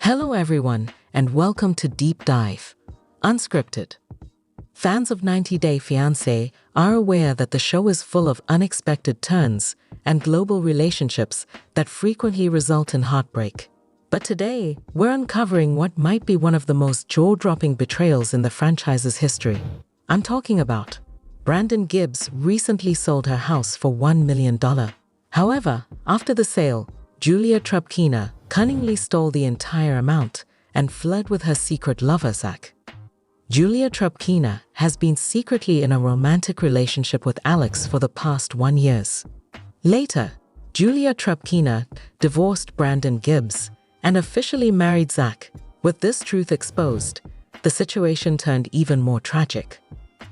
Hello everyone, and welcome to Deep Dive, Unscripted. Fans of 90 Day Fiancé are aware that the show is full of unexpected turns and global relationships that frequently result in heartbreak. But today, we're uncovering what might be one of the most jaw-dropping betrayals in the franchise's history. I'm talking about Brandon Gibbs recently sold her house for $1 million. However, after the sale, Julia Trubkina cunningly stole the entire amount and fled with her secret lover, Zach. Julia Trubkina has been secretly in a romantic relationship with Alex for the past 1 year. Later, Julia Trubkina divorced Brandon Gibbs and officially married Zach. With this truth exposed, the situation turned even more tragic.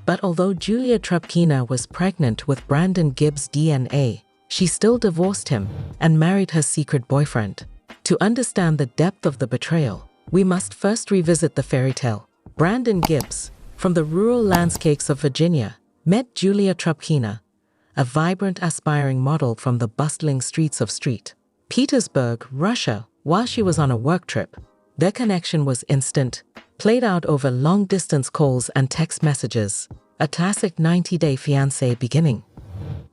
But although Julia Trubkina was pregnant with Brandon Gibbs' DNA, she still divorced him and married her secret boyfriend. To understand the depth of the betrayal, we must first revisit the fairy tale. Brandon Gibbs, from the rural landscapes of Virginia, met Julia Trubkina, a vibrant, aspiring model from the bustling streets of St. Petersburg, Russia, while she was on a work trip. Their connection was instant, played out over long-distance calls and text messages, a classic 90-day fiancé beginning.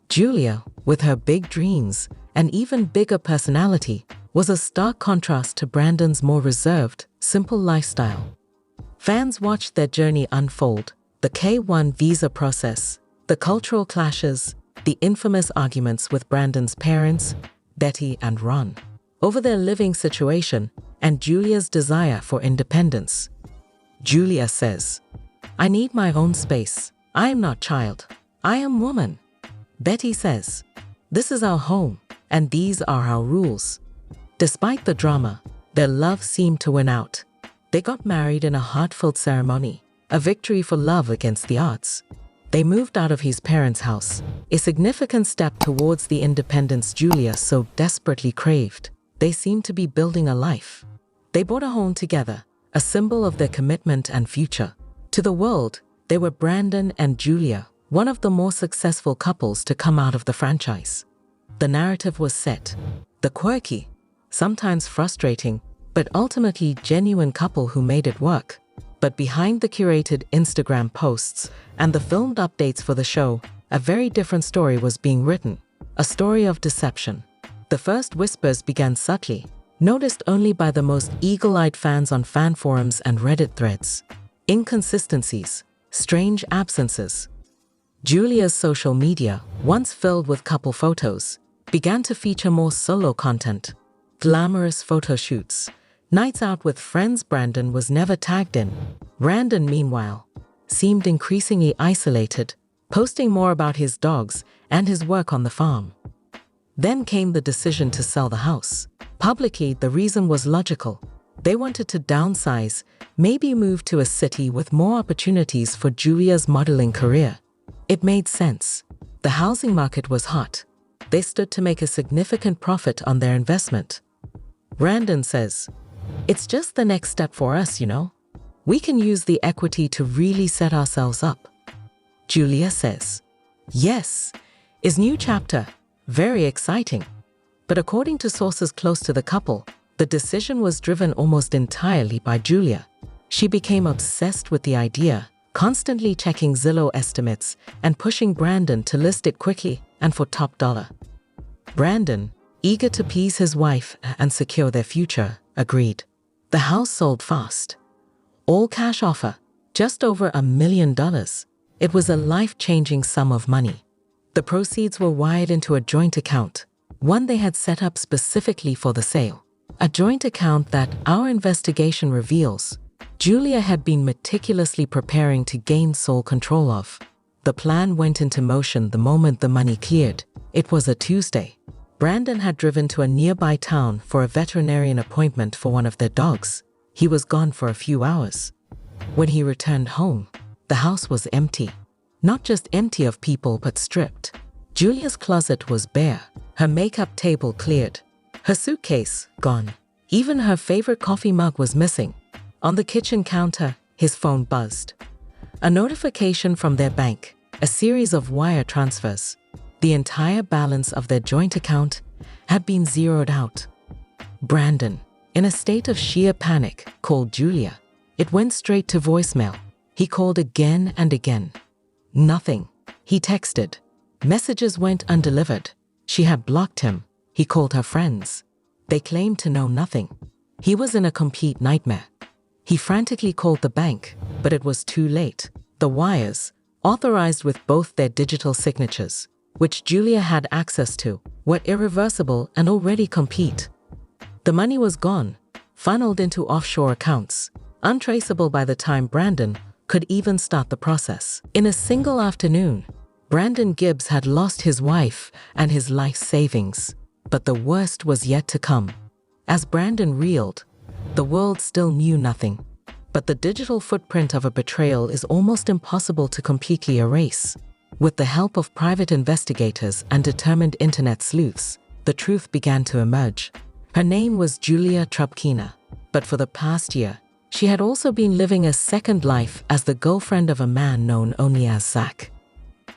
Julia, with her big dreams and even bigger personality, was a stark contrast to Brandon's more reserved, simple lifestyle. Fans watched their journey unfold, the K-1 visa process, the cultural clashes, the infamous arguments with Brandon's parents, Betty and Ron, over their living situation and Julia's desire for independence. Julia says, "I need my own space. I am not child. I am woman." Betty says, "This is our home, and these are our rules." Despite the drama, their love seemed to win out. They got married in a heartfelt ceremony, a victory for love against the odds. They moved out of his parents' house, a significant step towards the independence Julia so desperately craved. They seemed to be building a life. They bought a home together, a symbol of their commitment and future. To the world, they were Brandon and Julia, one of the more successful couples to come out of the franchise. The narrative was set. The quirky, sometimes frustrating, but ultimately genuine couple who made it work. But behind the curated Instagram posts and the filmed updates for the show, a very different story was being written, a story of deception. The first whispers began subtly, noticed only by the most eagle-eyed fans on fan forums and Reddit threads. Inconsistencies, strange absences. Julia's social media, once filled with couple photos, began to feature more solo content. Glamorous photo shoots, nights out with friends Brandon was never tagged in. Brandon, meanwhile, seemed increasingly isolated, posting more about his dogs and his work on the farm. Then came the decision to sell the house. Publicly, the reason was logical. They wanted to downsize, maybe move to a city with more opportunities for Julia's modeling career. It made sense. The housing market was hot. They stood to make a significant profit on their investment. Brandon says, "It's just the next step for us, you know. We can use the equity to really set ourselves up." Julia says, "Yes, is new chapter. Very exciting." But according to sources close to the couple, the decision was driven almost entirely by Julia. She became obsessed with the idea, constantly checking Zillow estimates and pushing Brandon to list it quickly and for top dollar. Brandon, eager to please his wife and secure their future, agreed. The house sold fast. All cash offer, just over $1 million. It was a life-changing sum of money. The proceeds were wired into a joint account, one they had set up specifically for the sale. A joint account that our investigation reveals Julia had been meticulously preparing to gain sole control of. The plan went into motion the moment the money cleared. It was a Tuesday. Brandon had driven to a nearby town for a veterinarian appointment for one of their dogs. He was gone for a few hours. When he returned home, the house was empty. Not just empty of people, but stripped. Julia's closet was bare, her makeup table cleared, her suitcase gone. Even her favorite coffee mug was missing. On the kitchen counter, his phone buzzed. A notification from their bank, a series of wire transfers. The entire balance of their joint account had been zeroed out. Brandon, In a state of sheer panic, called Julia. It went straight to voicemail. He called again and again. Nothing. He texted. Messages went undelivered. She had blocked him. He called her friends. They claimed to know nothing. He was in a complete nightmare. He frantically called the bank, but it was too late. The wires, authorized with both their digital signatures, which Julia had access to, were irreversible and already complete. The money was gone, funneled into offshore accounts, untraceable by the time Brandon could even start the process. In a single afternoon, Brandon Gibbs had lost his wife and his life savings. But the worst was yet to come. As Brandon reeled, the world still knew nothing. But the digital footprint of a betrayal is almost impossible to completely erase. With the help of private investigators and determined internet sleuths, the truth began to emerge. Her name was Julia Trubkina, but for the past year, she had also been living a second life as the girlfriend of a man known only as Zach.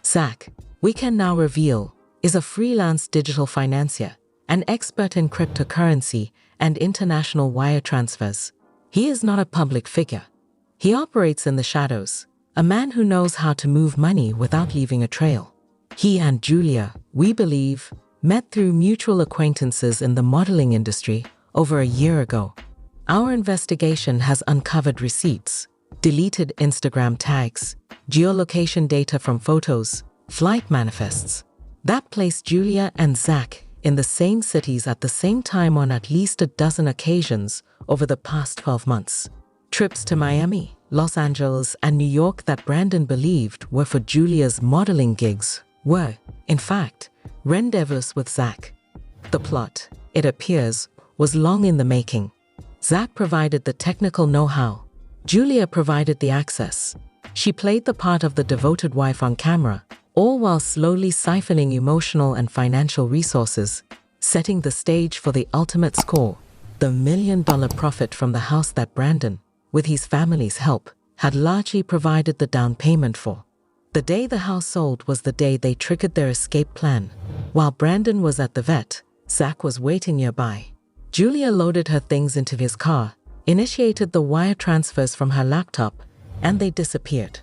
Zach, we can now reveal, is a freelance digital financier, an expert in cryptocurrency and international wire transfers. He is not a public figure. He operates in the shadows, a man who knows how to move money without leaving a trail. He and Julia, we believe, met through mutual acquaintances in the modeling industry over a year ago. Our investigation has uncovered receipts, deleted Instagram tags, geolocation data from photos, flight manifests. That placed Julia and Zach in the same cities at the same time on at least a dozen occasions over the past 12 months. Trips to Miami, Los Angeles, and New York that Brandon believed were for Julia's modeling gigs were, in fact, rendezvous with Zach. The plot, it appears, was long in the making. Zach provided the technical know-how. Julia provided the access. She played the part of the devoted wife on camera, all while slowly siphoning emotional and financial resources, setting the stage for the ultimate score, the $1 million profit from the house that Brandon, with his family's help, had largely provided the down payment for. The day the house sold was the day they triggered their escape plan. While Brandon was at the vet, Zach was waiting nearby. Julia loaded her things into his car, initiated the wire transfers from her laptop, and they disappeared.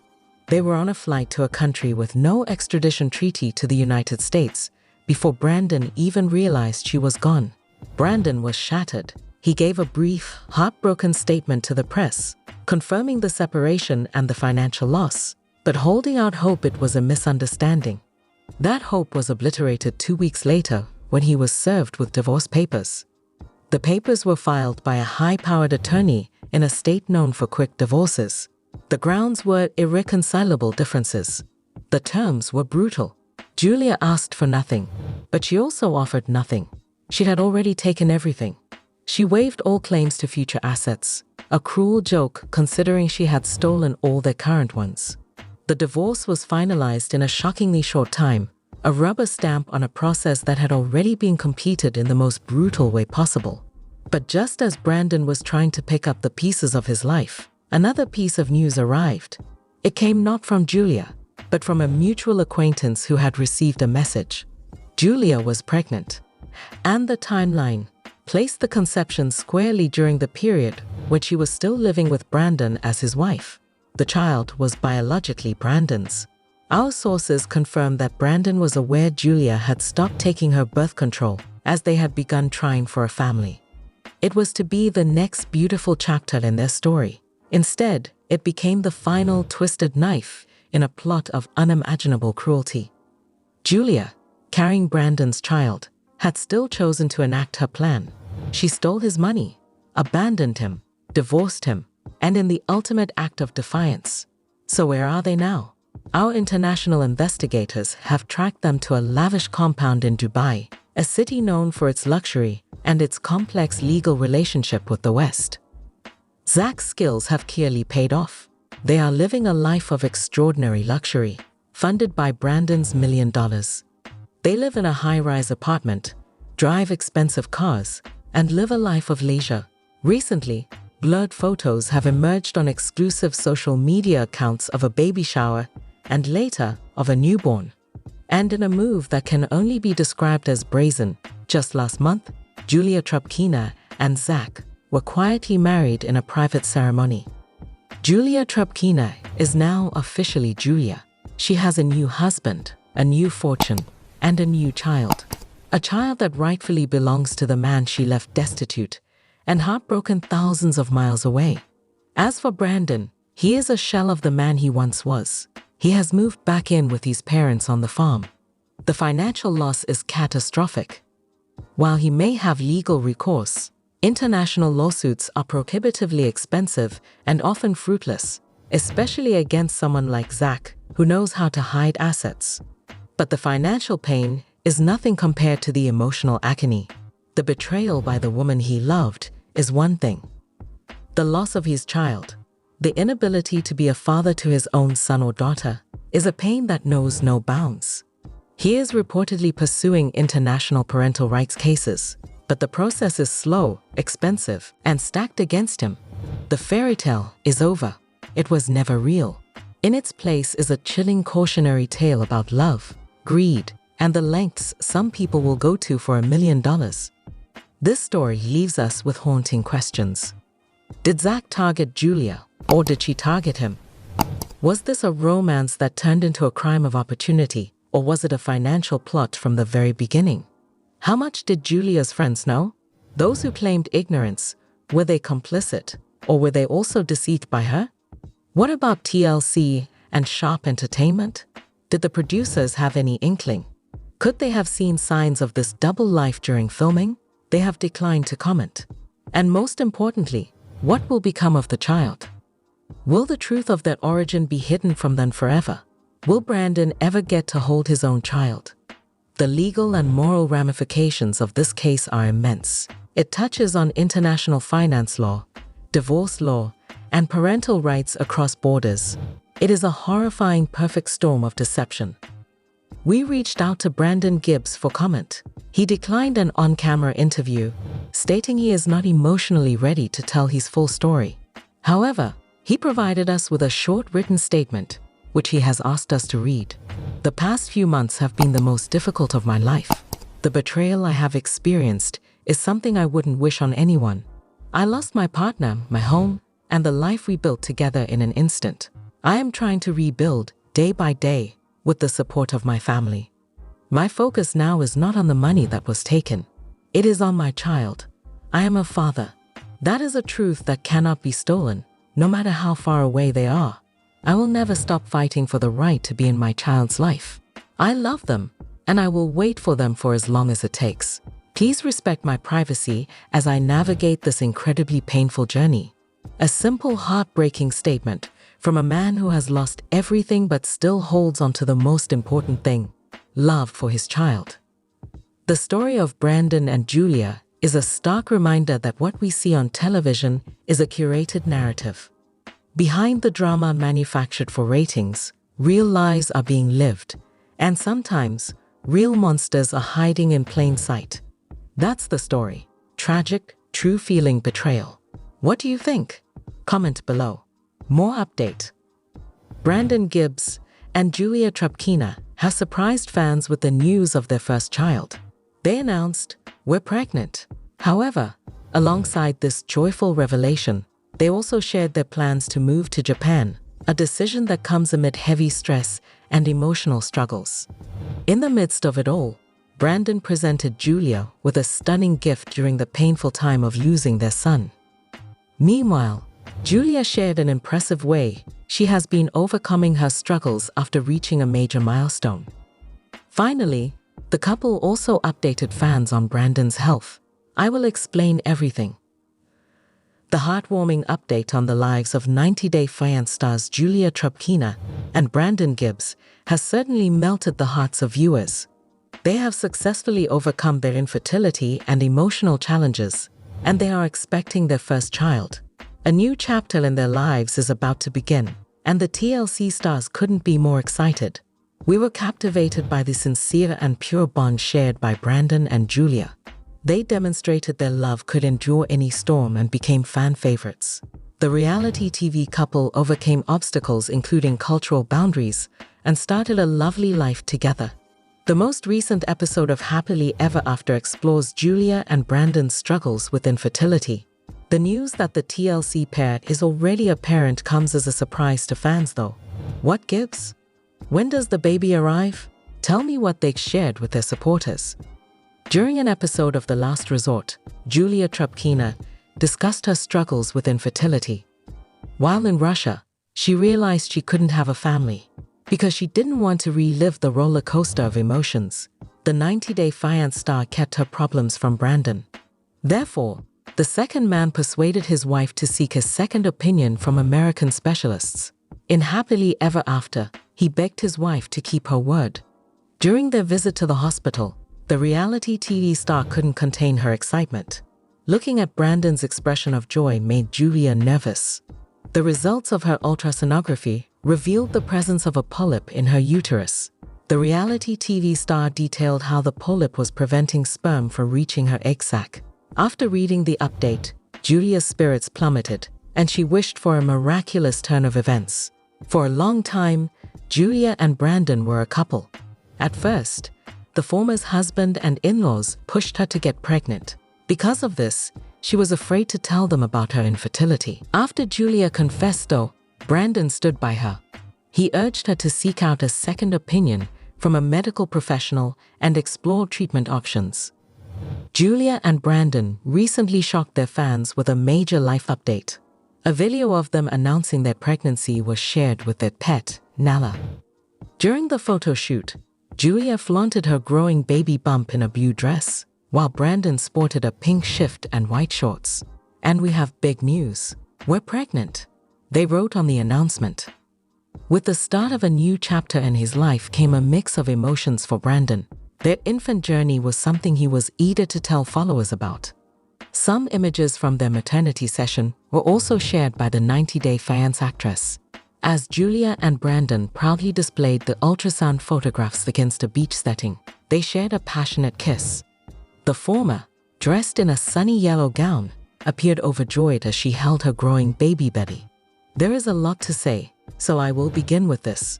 They were on a flight to a country with no extradition treaty to the United States before Brandon even realized she was gone. Brandon was shattered. He gave a brief, heartbroken statement to the press, confirming the separation and the financial loss, but holding out hope it was a misunderstanding. That hope was obliterated 2 weeks later when he was served with divorce papers. The papers were filed by a high-powered attorney in a state known for quick divorces. The grounds were irreconcilable differences. The terms were brutal. Julia asked for nothing, but she also offered nothing. She had already taken everything. She waived all claims to future assets, a cruel joke considering she had stolen all their current ones. The divorce was finalized in a shockingly short time, a rubber stamp on a process that had already been completed in the most brutal way possible. But just as Brandon was trying to pick up the pieces of his life, another piece of news arrived. It came not from Julia, but from a mutual acquaintance who had received a message. Julia was pregnant, and the timeline placed the conception squarely during the period when she was still living with Brandon as his wife. The child was biologically Brandon's. Our sources confirmed that Brandon was aware Julia had stopped taking her birth control as they had begun trying for a family. It was to be the next beautiful chapter in their story. Instead, it became the final twisted knife in a plot of unimaginable cruelty. Julia, carrying Brandon's child, had still chosen to enact her plan. She stole his money, abandoned him, divorced him, and in the ultimate act of defiance. So where are they now? Our international investigators have tracked them to a lavish compound in Dubai, a city known for its luxury and its complex legal relationship with the West. Zach's skills have clearly paid off. They are living a life of extraordinary luxury, funded by Brandon's $1 million. They live in a high-rise apartment, drive expensive cars, and live a life of leisure. Recently, blurred photos have emerged on exclusive social media accounts of a baby shower and later of a newborn. And in a move that can only be described as brazen, just last month, Julia Trubkina and Zach were quietly married in a private ceremony. Julia Trubkina is now officially Julia. She has a new husband, a new fortune, and a new child. A child that rightfully belongs to the man she left destitute and heartbroken thousands of miles away. As for Brandon, he is a shell of the man he once was. He has moved back in with his parents on the farm. The financial loss is catastrophic. While he may have legal recourse, international lawsuits are prohibitively expensive and often fruitless, especially against someone like Zach, who knows how to hide assets. But the financial pain is nothing compared to the emotional agony. The betrayal by the woman he loved is one thing. The loss of his child, the inability to be a father to his own son or daughter, is a pain that knows no bounds. He is reportedly pursuing international parental rights cases, but the process is slow, expensive, and stacked against him. The fairy tale is over. It was never real. In its place is a chilling cautionary tale about love, greed, and the lengths some people will go to for $1 million. This story leaves us with haunting questions. Did Zach target Julia, or did she target him? Was this a romance that turned into a crime of opportunity, or was it a financial plot from the very beginning? How much did Julia's friends know? Those who claimed ignorance, were they complicit, or were they also deceived by her? What about TLC and Sharp Entertainment? Did the producers have any inkling? Could they have seen signs of this double life during filming? They have declined to comment. And most importantly, what will become of the child? Will the truth of their origin be hidden from them forever? Will Brandon ever get to hold his own child? The legal and moral ramifications of this case are immense. It touches on international finance law, divorce law, and parental rights across borders. It is a horrifying perfect storm of deception. We reached out to Brandon Gibbs for comment. He declined an on-camera interview, stating he is not emotionally ready to tell his full story. However, he provided us with a short written statement, which he has asked us to read. The past few months have been the most difficult of my life. The betrayal I have experienced is something I wouldn't wish on anyone. I lost my partner, my home, and the life we built together in an instant. I am trying to rebuild, day by day, with the support of my family. My focus now is not on the money that was taken. It is on my child. I am a father. That is a truth that cannot be stolen, no matter how far away they are. I will never stop fighting for the right to be in my child's life. I love them, and I will wait for them for as long as it takes. Please respect my privacy as I navigate this incredibly painful journey. A simple, heartbreaking statement from a man who has lost everything but still holds on to the most important thing: love for his child. The story of Brandon and Julia is a stark reminder that what we see on television is a curated narrative. Behind the drama manufactured for ratings, real lives are being lived, and sometimes, real monsters are hiding in plain sight. That's the story. Tragic, true-feeling betrayal. What do you think? Comment below. More update. Brandon Gibbs and Julia Trubkina have surprised fans with the news of their first child. They announced, "We're pregnant." However, alongside this joyful revelation, they also shared their plans to move to Japan, a decision that comes amid heavy stress and emotional struggles. In the midst of it all, Brandon presented Julia with a stunning gift during the painful time of losing their son. Meanwhile, Julia shared an impressive way she has been overcoming her struggles after reaching a major milestone. Finally, the couple also updated fans on Brandon's health. I will explain everything. The heartwarming update on the lives of 90 Day Fiancé stars Julia Trubkina and Brandon Gibbs has certainly melted the hearts of viewers. They have successfully overcome their infertility and emotional challenges, and they are expecting their first child. A new chapter in their lives is about to begin, and the TLC stars couldn't be more excited. We were captivated by the sincere and pure bond shared by Brandon and Julia. They demonstrated their love could endure any storm and became fan favorites. The reality TV couple overcame obstacles including cultural boundaries and started a lovely life together. The most recent episode of Happily Ever After explores Julia and Brandon's struggles with infertility. The news that the TLC pair is already a parent comes as a surprise to fans though. What gives? When does the baby arrive? Tell me what they shared with their supporters. During an episode of The Last Resort, Julia Trubkina discussed her struggles with infertility. While in Russia, she realized she couldn't have a family because she didn't want to relive the roller coaster of emotions. The 90-day Fiance star kept her problems from Brandon. Therefore, the second man persuaded his wife to seek a second opinion from American specialists. In Happily Ever After, he begged his wife to keep her word. During their visit to the hospital, the reality TV star couldn't contain her excitement. Looking at Brandon's expression of joy made Julia nervous. The results of her ultrasonography revealed the presence of a polyp in her uterus. The reality TV star detailed how the polyp was preventing sperm from reaching her egg sac. After reading the update, Julia's spirits plummeted, and she wished for a miraculous turn of events. For a long time, Julia and Brandon were a couple. At first, the former's husband and in-laws pushed her to get pregnant. Because of this, she was afraid to tell them about her infertility. After Julia confessed though, Brandon stood by her. He urged her to seek out a second opinion from a medical professional and explore treatment options. Julia and Brandon recently shocked their fans with a major life update. A video of them announcing their pregnancy was shared with their pet, Nala. During the photo shoot, Julia flaunted her growing baby bump in a blue dress, while Brandon sported a pink shift and white shorts. And we have big news. We're pregnant, they wrote on the announcement. With the start of a new chapter in his life came a mix of emotions for Brandon. Their infant journey was something he was eager to tell followers about. Some images from their maternity session were also shared by the 90-day Fiance actress. As Julia and Brandon proudly displayed the ultrasound photographs against a beach setting, they shared a passionate kiss. The former, dressed in a sunny yellow gown, appeared overjoyed as she held her growing baby belly. There is a lot to say, so I will begin with this.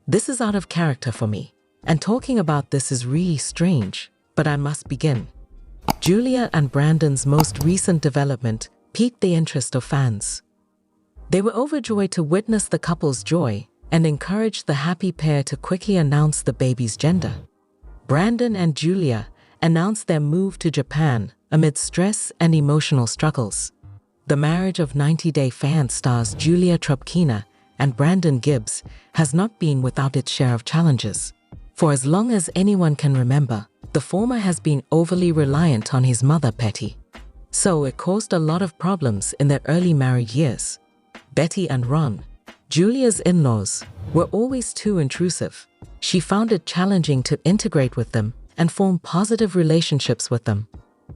This is out of character for me, and talking about this is really strange, but I must begin. Julia and Brandon's most recent development piqued the interest of fans. They were overjoyed to witness the couple's joy and encouraged the happy pair to quickly announce the baby's gender. Brandon and Julia announced their move to Japan amid stress and emotional struggles. The marriage of 90-day Fiance stars Julia Trubkina and Brandon Gibbs has not been without its share of challenges. For as long as anyone can remember, the former has been overly reliant on his mother, Betty. So it caused a lot of problems in their early married years. Betty and Ron, Julia's in-laws, were always too intrusive. She found it challenging to integrate with them and form positive relationships with them.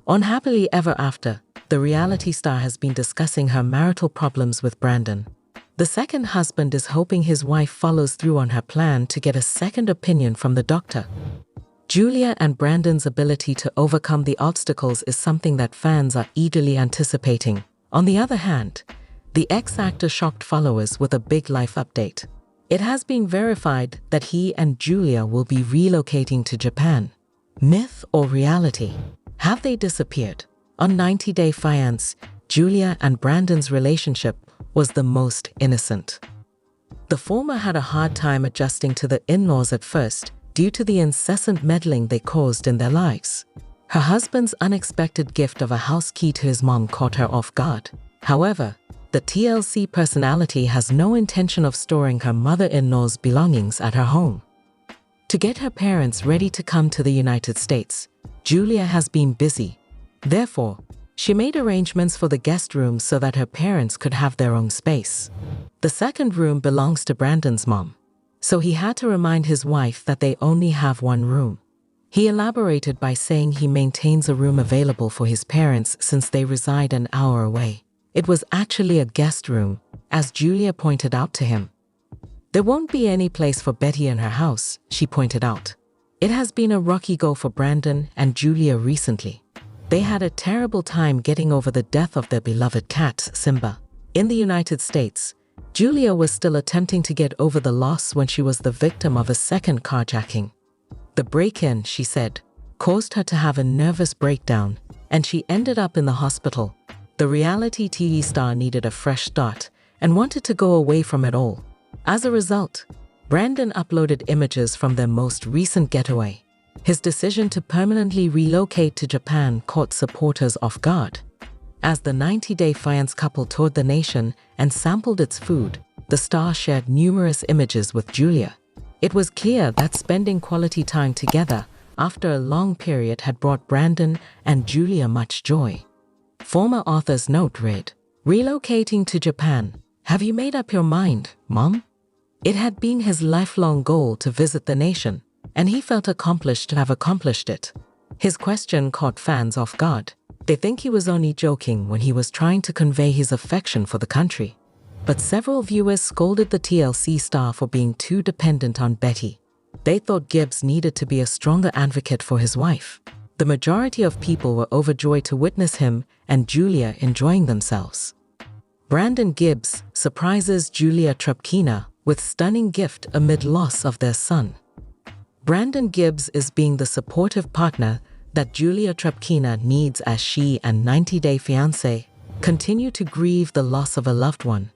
On Happily Ever After, the reality star has been discussing her marital problems with Brandon. The second husband is hoping his wife follows through on her plan to get a second opinion from the doctor. Julia and Brandon's ability to overcome the obstacles is something that fans are eagerly anticipating. On the other hand, the ex-actor shocked followers with a big life update. It has been verified that he and Julia will be relocating to Japan. Myth or reality? Have they disappeared? On 90-day Fiance, Julia and Brandon's relationship was the most innocent. The former had a hard time adjusting to the in-laws at first due to the incessant meddling they caused in their lives. Her husband's unexpected gift of a house key to his mom caught her off guard. However, the TLC personality has no intention of storing her mother-in-law's belongings at her home. To get her parents ready to come to the United States, Julia has been busy. Therefore, she made arrangements for the guest room so that her parents could have their own space. The second room belongs to Brandon's mom, so he had to remind his wife that they only have one room. He elaborated by saying he maintains a room available for his parents since they reside an hour away. It was actually a guest room, as Julia pointed out to him. There won't be any place for Betty in her house, she pointed out. It has been a rocky go for Brandon and Julia recently. They had a terrible time getting over the death of their beloved cat, Simba. In the United States, Julia was still attempting to get over the loss when she was the victim of a second carjacking. The break-in, she said, caused her to have a nervous breakdown, and she ended up in the hospital. The reality TV star needed a fresh start and wanted to go away from it all. As a result, Brandon uploaded images from their most recent getaway. His decision to permanently relocate to Japan caught supporters off guard. As the 90-day fiancé couple toured the nation and sampled its food, the star shared numerous images with Julia. It was clear that spending quality time together after a long period had brought Brandon and Julia much joy. Former author's note read, "Relocating to Japan. Have you made up your mind, Mom?" It had been his lifelong goal to visit the nation, and he felt accomplished to have accomplished it. His question caught fans off guard. They think he was only joking when he was trying to convey his affection for the country. But several viewers scolded the TLC star for being too dependent on Betty. They thought Gibbs needed to be a stronger advocate for his wife. The majority of people were overjoyed to witness him and Julia enjoying themselves. Brandon Gibbs surprises Julia Trubkina with stunning gift amid loss of their son. Brandon Gibbs is being the supportive partner that Julia Trubkina needs as she and 90-day fiancé continue to grieve the loss of a loved one.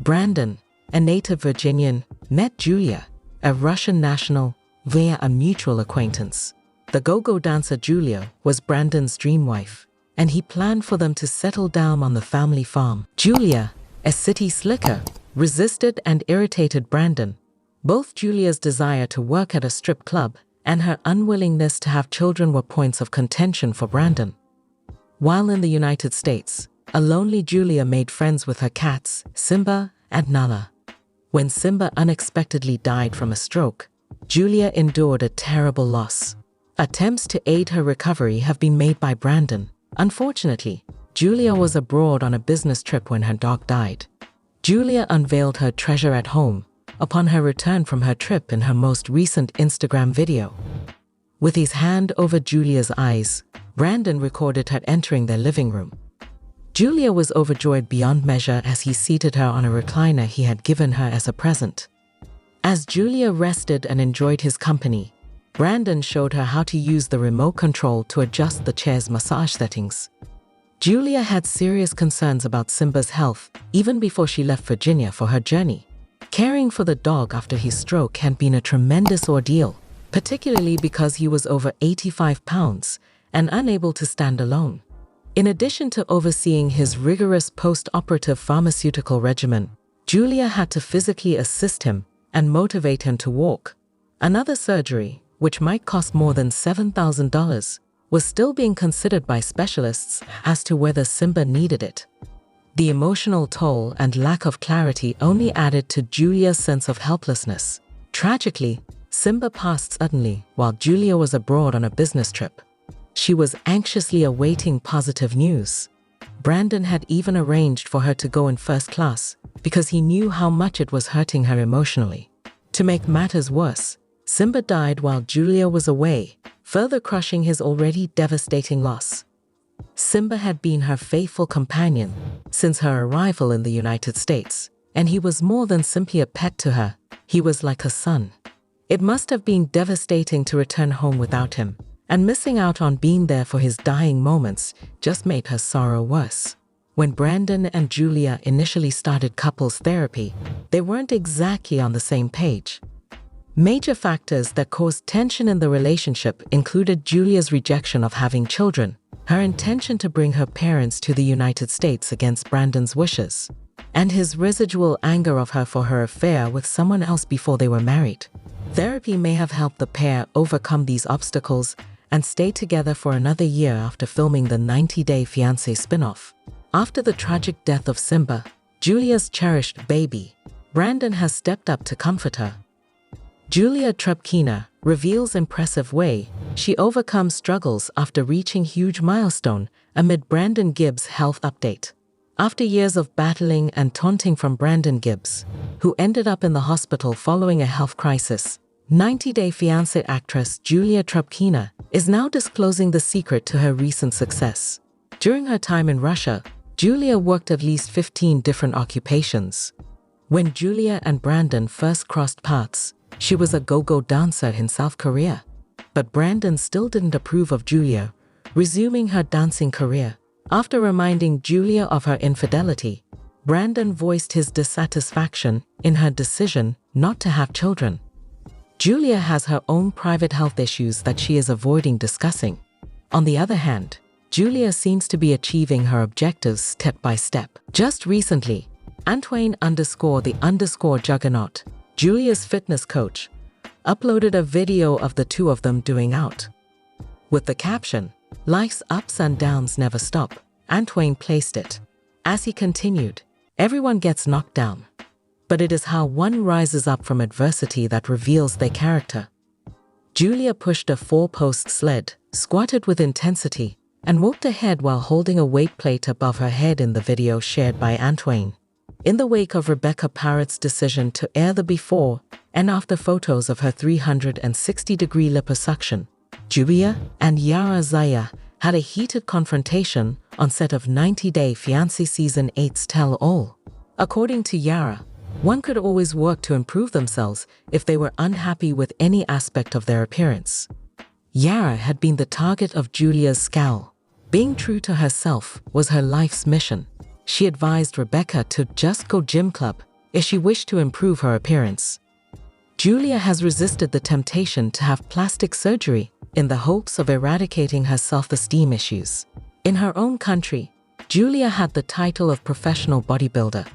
Brandon, a native Virginian, met Julia, a Russian national, via a mutual acquaintance. The go-go dancer Julia was Brandon's dream wife, and he planned for them to settle down on the family farm. Julia, a city slicker, resisted and irritated Brandon. Both Julia's desire to work at a strip club and her unwillingness to have children were points of contention for Brandon. While in the United States, a lonely Julia made friends with her cats, Simba and Nala. When Simba unexpectedly died from a stroke, Julia endured a terrible loss. Attempts to aid her recovery have been made by Brandon. Unfortunately, Julia was abroad on a business trip when her dog died. Julia unveiled her treasure at home upon her return from her trip in her most recent Instagram video. With his hand over Julia's eyes, Brandon recorded her entering their living room. Julia was overjoyed beyond measure as he seated her on a recliner he had given her as a present. As Julia rested and enjoyed his company, Brandon showed her how to use the remote control to adjust the chair's massage settings. Julia had serious concerns about Simba's health even before she left Virginia for her journey. Caring for the dog after his stroke had been a tremendous ordeal, particularly because he was over 85 pounds and unable to stand alone. In addition to overseeing his rigorous post-operative pharmaceutical regimen, Julia had to physically assist him and motivate him to walk. Another surgery, which might cost more than $7,000, was still being considered by specialists as to whether Simba needed it. The emotional toll and lack of clarity only added to Julia's sense of helplessness. Tragically, Simba passed suddenly while Julia was abroad on a business trip. She was anxiously awaiting positive news. Brandon had even arranged for her to go in first class because he knew how much it was hurting her emotionally. To make matters worse, Simba died while Julia was away, further crushing his already devastating loss. Simba had been her faithful companion since her arrival in the United States, and he was more than simply a pet to her. He was like a son. It must have been devastating to return home without him, and missing out on being there for his dying moments just made her sorrow worse. When Brandon and Julia initially started couples therapy, they weren't exactly on the same page. Major factors that caused tension in the relationship included Julia's rejection of having children, her intention to bring her parents to the United States against Brandon's wishes, and his residual anger of her for her affair with someone else before they were married. Therapy may have helped the pair overcome these obstacles and stay together for another year after filming the 90-day fiancé spin-off. After the tragic death of Simba, Julia's cherished baby, Brandon has stepped up to comfort her. Julia Trubkina reveals impressive way she overcomes struggles after reaching huge milestone amid Brandon Gibbs' health update. After years of battling and taunting from Brandon Gibbs, who ended up in the hospital following a health crisis, 90-day fiancé actress Julia Trubkina is now disclosing the secret to her recent success. During her time in Russia, Julia worked at least 15 different occupations. When Julia and Brandon first crossed paths, she was a go-go dancer in South Korea. But Brandon still didn't approve of Julia resuming her dancing career. After reminding Julia of her infidelity, Brandon voiced his dissatisfaction in her decision not to have children. Julia has her own private health issues that she is avoiding discussing. On the other hand, Julia seems to be achieving her objectives step by step. Just recently, Antoine_the_juggernaut, Julia's fitness coach, uploaded a video of the two of them doing out. With the caption, "Life's ups and downs never stop," Antoine placed it. As he continued, "Everyone gets knocked down, but it is how one rises up from adversity that reveals their character." Julia pushed a 4-post sled, squatted with intensity, and walked ahead while holding a weight plate above her head in the video shared by Antoine. In the wake of Rebecca Parrott's decision to air the before and after photos of her 360-degree liposuction, Julia and Yara Zaya had a heated confrontation on set of 90 Day Fiancé Season 8's Tell All. According to Yara, one could always work to improve themselves if they were unhappy with any aspect of their appearance. Yara had been the target of Julia's scowl. Being true to herself was her life's mission. She advised Rebecca to just go gym club if she wished to improve her appearance. Julia has resisted the temptation to have plastic surgery in the hopes of eradicating her self-esteem issues. In her own country, Julia had the title of professional bodybuilder.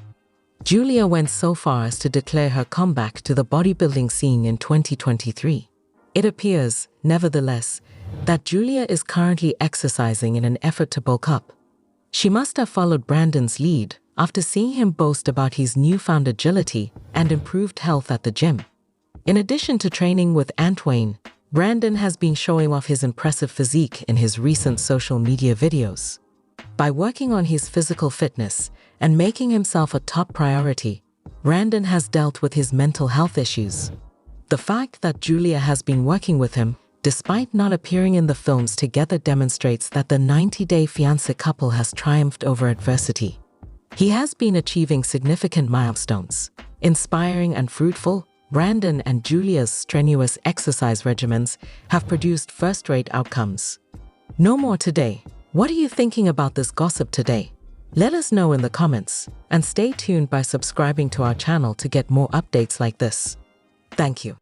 Julia went so far as to declare her comeback to the bodybuilding scene in 2023. It appears, nevertheless, that Julia is currently exercising in an effort to bulk up. She must have followed Brandon's lead after seeing him boast about his newfound agility and improved health at the gym. In addition to training with Antoine, Brandon has been showing off his impressive physique in his recent social media videos. By working on his physical fitness and making himself a top priority, Brandon has dealt with his mental health issues. The fact that Julia has been working with him, despite not appearing in the films together, demonstrates that the 90 Day Fiancé couple has triumphed over adversity. He has been achieving significant milestones. Inspiring and fruitful, Brandon and Julia's strenuous exercise regimens have produced first-rate outcomes. No more today. What are you thinking about this gossip today? Let us know in the comments, and stay tuned by subscribing to our channel to get more updates like this. Thank you.